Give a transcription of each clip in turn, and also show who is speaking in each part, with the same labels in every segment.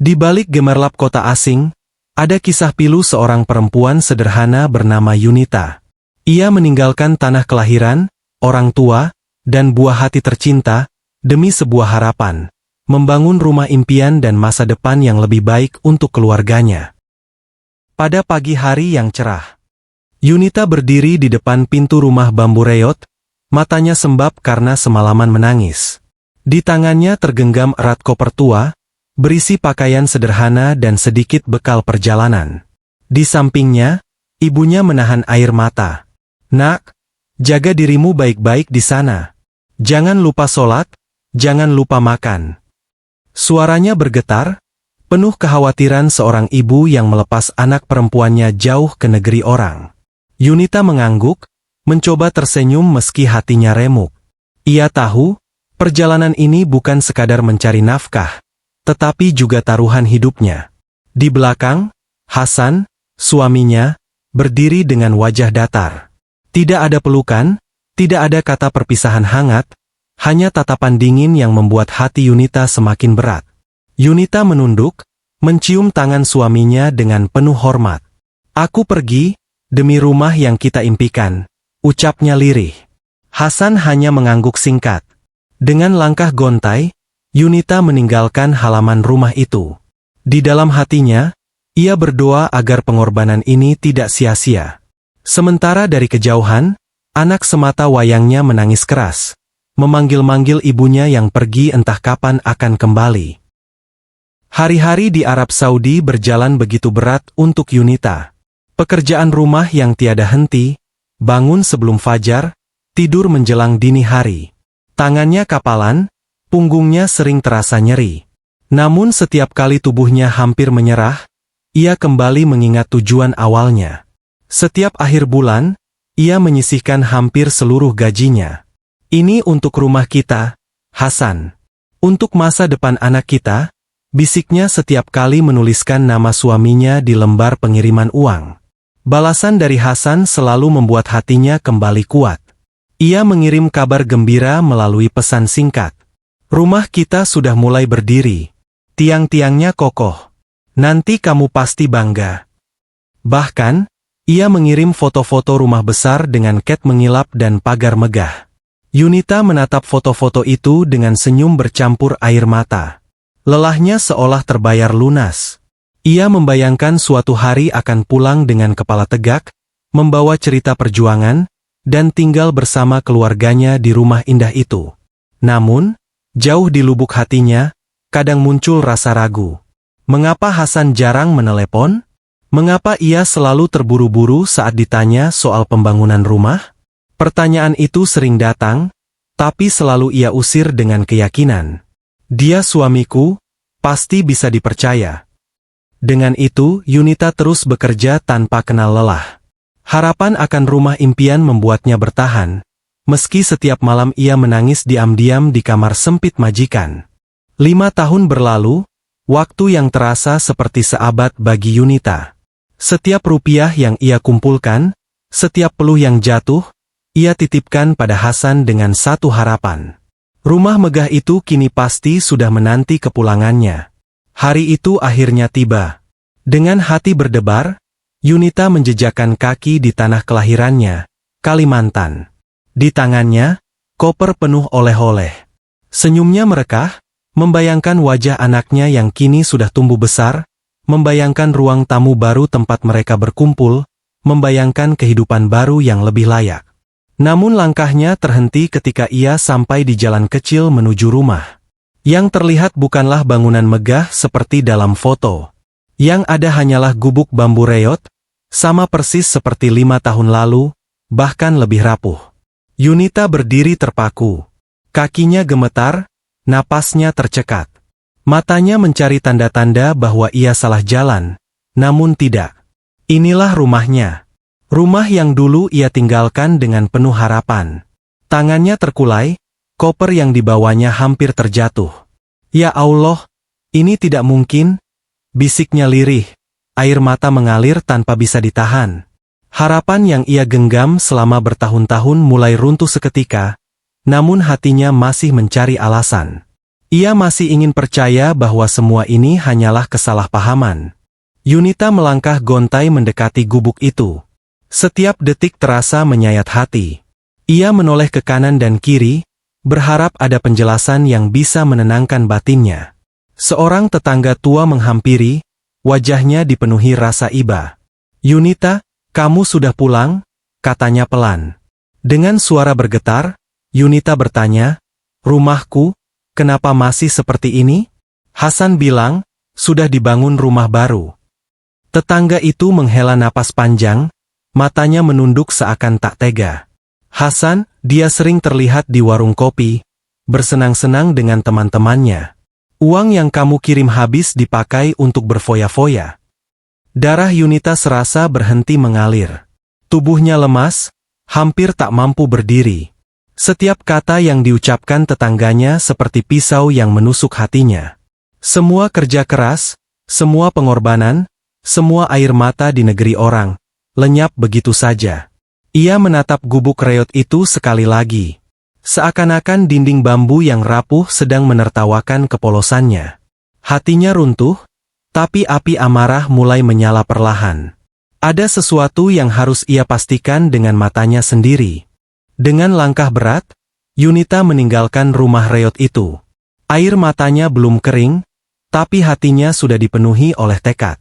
Speaker 1: Di balik gemerlap kota asing, ada kisah pilu seorang perempuan sederhana bernama Yunita. Ia meninggalkan tanah kelahiran, orang tua, dan buah hati tercinta, demi sebuah harapan, membangun rumah impian dan masa depan yang lebih baik untuk keluarganya. Pada pagi hari yang cerah, Yunita berdiri di depan pintu rumah bambu reot, matanya sembab karena semalaman menangis. Di tangannya tergenggam erat koper tua, berisi pakaian sederhana dan sedikit bekal perjalanan. Di sampingnya, ibunya menahan air mata. "Nak, jaga dirimu baik-baik di sana. Jangan lupa sholat, jangan lupa makan." Suaranya bergetar, penuh kekhawatiran seorang ibu yang melepas anak perempuannya jauh ke negeri orang. Yunita mengangguk, mencoba tersenyum meski hatinya remuk. Ia tahu, perjalanan ini bukan sekadar mencari nafkah, tetapi juga taruhan hidupnya. Di belakang, Hasan, suaminya, berdiri dengan wajah datar. Tidak ada pelukan, tidak ada kata perpisahan hangat, hanya tatapan dingin yang membuat hati Yunita semakin berat. Yunita menunduk, mencium tangan suaminya dengan penuh hormat. "Aku pergi, demi rumah yang kita impikan," ucapnya lirih. Hasan hanya mengangguk singkat. Dengan langkah gontai, Yunita meninggalkan halaman rumah itu. Di dalam hatinya, ia berdoa agar pengorbanan ini tidak sia-sia. Sementara dari kejauhan, anak semata wayangnya menangis keras, memanggil-manggil ibunya yang pergi entah kapan akan kembali. Hari-hari di Arab Saudi berjalan begitu berat untuk Yunita. Pekerjaan rumah yang tiada henti, bangun sebelum fajar, tidur menjelang dini hari. Tangannya kapalan, punggungnya sering terasa nyeri. Namun setiap kali tubuhnya hampir menyerah, ia kembali mengingat tujuan awalnya. Setiap akhir bulan, ia menyisihkan hampir seluruh gajinya. "Ini untuk rumah kita, Hasan. Untuk masa depan anak kita," bisiknya setiap kali menuliskan nama suaminya di lembar pengiriman uang. Balasan dari Hasan selalu membuat hatinya kembali kuat. Ia mengirim kabar gembira melalui pesan singkat. "Rumah kita sudah mulai berdiri. Tiang-tiangnya kokoh. Nanti kamu pasti bangga." Bahkan, ia mengirim foto-foto rumah besar dengan cat mengilap dan pagar megah. Yunita menatap foto-foto itu dengan senyum bercampur air mata. Lelahnya seolah terbayar lunas. Ia membayangkan suatu hari akan pulang dengan kepala tegak, membawa cerita perjuangan, dan tinggal bersama keluarganya di rumah indah itu. Namun, jauh di lubuk hatinya, kadang muncul rasa ragu. Mengapa Hasan jarang menelepon? Mengapa ia selalu terburu-buru saat ditanya soal pembangunan rumah? Pertanyaan itu sering datang, tapi selalu ia usir dengan keyakinan. "Dia suamiku, pasti bisa dipercaya." Dengan itu, Yunita terus bekerja tanpa kenal lelah. Harapan akan rumah impian membuatnya bertahan, meski setiap malam ia menangis diam-diam di kamar sempit majikan. 5 tahun berlalu, waktu yang terasa seperti seabad bagi Yunita. Setiap rupiah yang ia kumpulkan, setiap peluh yang jatuh, ia titipkan pada Hasan dengan satu harapan. Rumah megah itu kini pasti sudah menanti kepulangannya. Hari itu akhirnya tiba. Dengan hati berdebar, Yunita menjejakkan kaki di tanah kelahirannya, Kalimantan. Di tangannya, koper penuh oleh-oleh. Senyumnya merekah, membayangkan wajah anaknya yang kini sudah tumbuh besar, membayangkan ruang tamu baru tempat mereka berkumpul, membayangkan kehidupan baru yang lebih layak. Namun langkahnya terhenti ketika ia sampai di jalan kecil menuju rumah. Yang terlihat bukanlah bangunan megah seperti dalam foto. Yang ada hanyalah gubuk bambu reot, sama persis seperti 5 tahun lalu, bahkan lebih rapuh. Yunita berdiri terpaku. Kakinya gemetar, napasnya tercekat. Matanya mencari tanda-tanda bahwa ia salah jalan, namun tidak. Inilah rumahnya. Rumah yang dulu ia tinggalkan dengan penuh harapan. Tangannya terkulai, koper yang dibawanya hampir terjatuh. "Ya Allah, ini tidak mungkin," bisiknya lirih, air mata mengalir tanpa bisa ditahan. Harapan yang ia genggam selama bertahun-tahun mulai runtuh seketika, namun hatinya masih mencari alasan. Ia masih ingin percaya bahwa semua ini hanyalah kesalahpahaman. Yunita melangkah gontai mendekati gubuk itu. Setiap detik terasa menyayat hati. Ia menoleh ke kanan dan kiri, berharap ada penjelasan yang bisa menenangkan batinnya. Seorang tetangga tua menghampiri, wajahnya dipenuhi rasa iba. "Yunita, kamu sudah pulang?" katanya pelan. Dengan suara bergetar, Yunita bertanya, "Rumahku, kenapa masih seperti ini?" Hasan bilang, "Sudah dibangun rumah baru." Tetangga itu menghela napas panjang, matanya menunduk seakan tak tega. "Hasan, dia sering terlihat di warung kopi, bersenang-senang dengan teman-temannya. Uang yang kamu kirim habis dipakai untuk berfoya-foya." Darah Yunita serasa berhenti mengalir. Tubuhnya lemas, hampir tak mampu berdiri. Setiap kata yang diucapkan tetangganya seperti pisau yang menusuk hatinya. Semua kerja keras, semua pengorbanan, semua air mata di negeri orang, lenyap begitu saja. Ia menatap gubuk reot itu sekali lagi. Seakan-akan dinding bambu yang rapuh sedang menertawakan kepolosannya. Hatinya runtuh, tapi api amarah mulai menyala perlahan. Ada sesuatu yang harus ia pastikan dengan matanya sendiri. Dengan langkah berat, Yunita meninggalkan rumah reot itu. Air matanya belum kering, tapi hatinya sudah dipenuhi oleh tekad.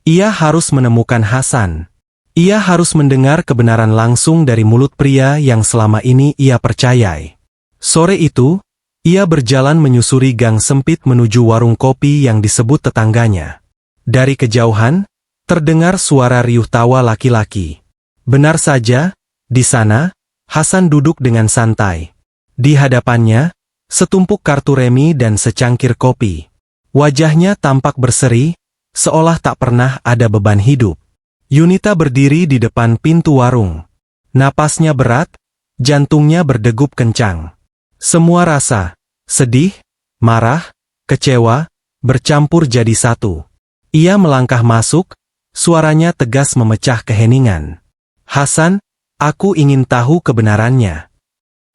Speaker 1: Ia harus menemukan Hasan. Ia harus mendengar kebenaran langsung dari mulut pria yang selama ini ia percayai. Sore itu, ia berjalan menyusuri gang sempit menuju warung kopi yang disebut tetangganya. Dari kejauhan, terdengar suara riuh tawa laki-laki. Benar saja, di sana, Hasan duduk dengan santai. Di hadapannya, setumpuk kartu remi dan secangkir kopi. Wajahnya tampak berseri, seolah tak pernah ada beban hidup. Yunita berdiri di depan pintu warung. Napasnya berat, jantungnya berdegup kencang. Semua rasa, sedih, marah, kecewa, bercampur jadi satu. Ia melangkah masuk, suaranya tegas memecah keheningan. "Hasan, aku ingin tahu kebenarannya."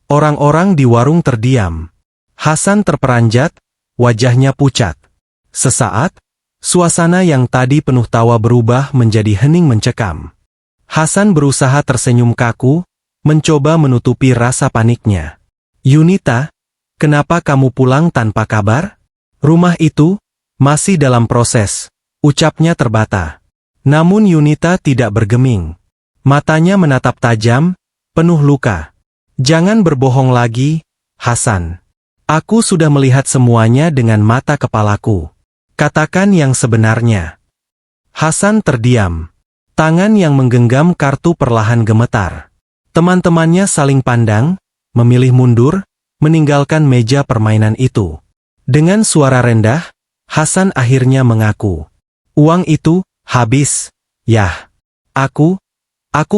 Speaker 1: Orang-orang di warung terdiam. Hasan terperanjat, wajahnya pucat. Sesaat, suasana yang tadi penuh tawa berubah menjadi hening mencekam. Hasan berusaha tersenyum kaku, mencoba menutupi rasa paniknya. "Yunita, kenapa kamu pulang tanpa kabar?" "Rumah itu masih dalam proses," ucapnya terbata. Namun Yunita tidak bergeming. Matanya menatap tajam, penuh luka. "Jangan berbohong lagi, Hasan. Aku sudah melihat semuanya dengan mata kepalaku. Katakan yang sebenarnya." Hasan terdiam. Tangan yang menggenggam kartu perlahan gemetar. Teman-temannya saling pandang, memilih mundur, meninggalkan meja permainan itu. Dengan suara rendah, Hasan akhirnya mengaku. "Uang itu habis, yah. Aku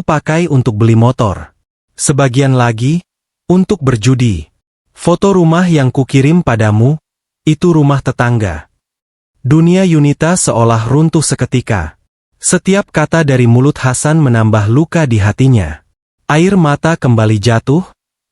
Speaker 1: pakai untuk beli motor. Sebagian lagi, untuk berjudi. Foto rumah yang kukirim padamu, itu rumah tetangga." Dunia Yunita seolah runtuh seketika. Setiap kata dari mulut Hasan menambah luka di hatinya. Air mata kembali jatuh,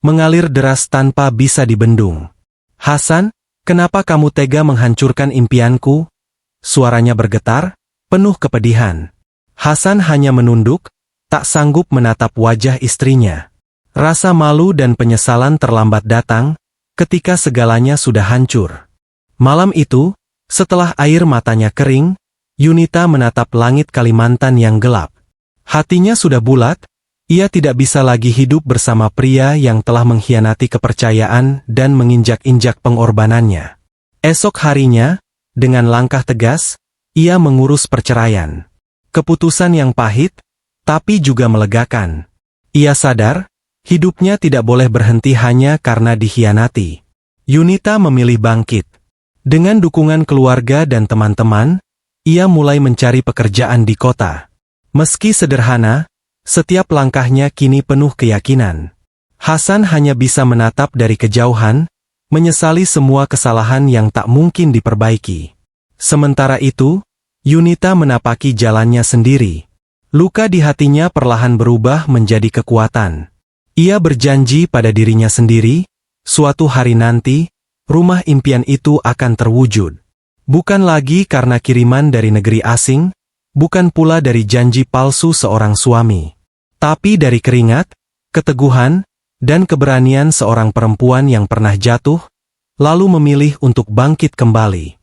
Speaker 1: mengalir deras tanpa bisa dibendung. "Hasan, kenapa kamu tega menghancurkan impianku?" Suaranya bergetar, penuh kepedihan. Hasan hanya menunduk, tak sanggup menatap wajah istrinya. Rasa malu dan penyesalan terlambat datang, ketika segalanya sudah hancur. Malam itu, setelah air matanya kering, Yunita menatap langit Kalimantan yang gelap. Hatinya sudah bulat, ia tidak bisa lagi hidup bersama pria yang telah mengkhianati kepercayaan dan menginjak-injak pengorbanannya. Esok harinya, dengan langkah tegas, ia mengurus perceraian. Keputusan yang pahit, tapi juga melegakan. Ia sadar, hidupnya tidak boleh berhenti hanya karena dikhianati. Yunita memilih bangkit. Dengan dukungan keluarga dan teman-teman, ia mulai mencari pekerjaan di kota. Meski sederhana, setiap langkahnya kini penuh keyakinan. Hasan hanya bisa menatap dari kejauhan, menyesali semua kesalahan yang tak mungkin diperbaiki. Sementara itu, Yunita menapaki jalannya sendiri. Luka di hatinya perlahan berubah menjadi kekuatan. Ia berjanji pada dirinya sendiri, suatu hari nanti, rumah impian itu akan terwujud. Bukan lagi karena kiriman dari negeri asing, bukan pula dari janji palsu seorang suami, tapi dari keringat, keteguhan, dan keberanian seorang perempuan yang pernah jatuh, lalu memilih untuk bangkit kembali.